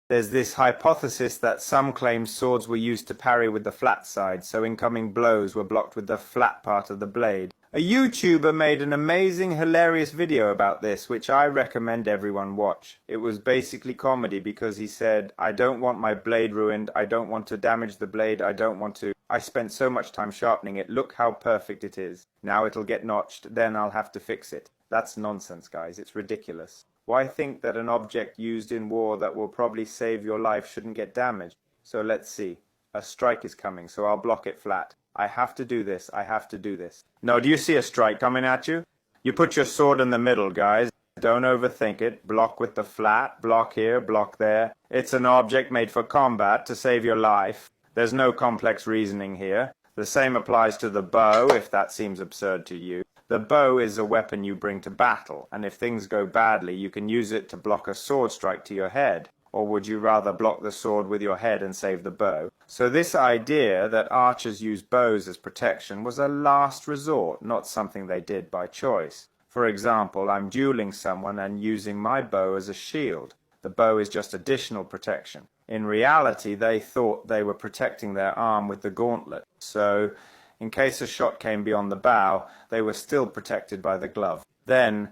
There's this hypothesis that some claim swords were used to parry with the flat side, so incoming blows were blocked with the flat part of the blade. A YouTuber made an amazing, hilarious video about this, which I recommend everyone watch. It was basically comedy because he said, I don't want my blade ruined, I don't want to damage the blade, I spent so much time sharpening it, look how perfect it is. Now it'll get notched, then I'll have to fix it. That's nonsense, guys, it's ridiculous. Why think that an object used in war that will probably save your life shouldn't get damaged? So let's see. A strike is coming, so I'll block it flat. I have to do this, I have to do this. No, do you see a strike coming at you? You put your sword in the middle, guys. Don't overthink it. Block with the flat, block here, block there. It's an object made for combat to save your life. There's no complex reasoning here. The same applies to the bow, if that seems absurd to you. The bow is a weapon you bring to battle, and if things go badly, you can use it to block a sword strike to your head. Or would you rather block the sword with your head and save the bow? So this idea that archers use bows as protection was a last resort, not something they did by choice. For example, I'm dueling someone and using my bow as a shield. The bow is just additional protection. In reality, they thought they were protecting their arm with the gauntlet, so in case a shot came beyond the bow, they were still protected by the glove. Then,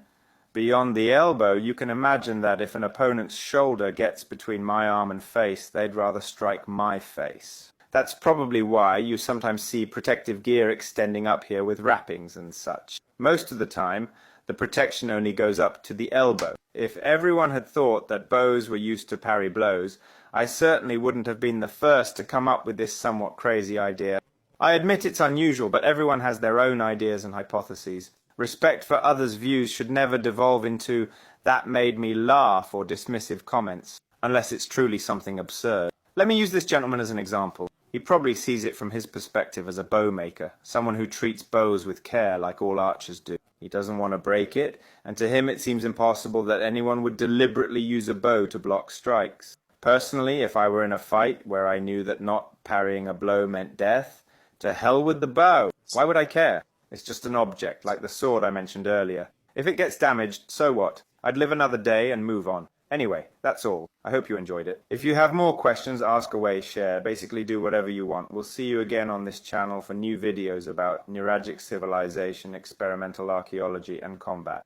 beyond the elbow, you can imagine that if an opponent's shoulder gets between my arm and face, they'd rather strike my face. That's probably why you sometimes see protective gear extending up here with wrappings and such. Most of the time, the protection only goes up to the elbow. If everyone had thought that bows were used to parry blows, I certainly wouldn't have been the first to come up with this somewhat crazy idea. I admit it's unusual, but everyone has their own ideas and hypotheses. Respect for others' views should never devolve into "that made me laugh" or dismissive comments, unless it's truly something absurd. Let me use this gentleman as an example. He probably sees it from his perspective as a bow maker, someone who treats bows with care like all archers do. He doesn't want to break it, and to him it seems impossible that anyone would deliberately use a bow to block strikes. Personally, if I were in a fight where I knew that not parrying a blow meant death, to hell with the bow. Why would I care? It's just an object, like the sword I mentioned earlier. If it gets damaged, so what? I'd live another day and move on. Anyway, that's all. I hope you enjoyed it. If you have more questions, ask away, share, basically do whatever you want. We'll see you again on this channel for new videos about neuralgic civilization, experimental archaeology, and combat.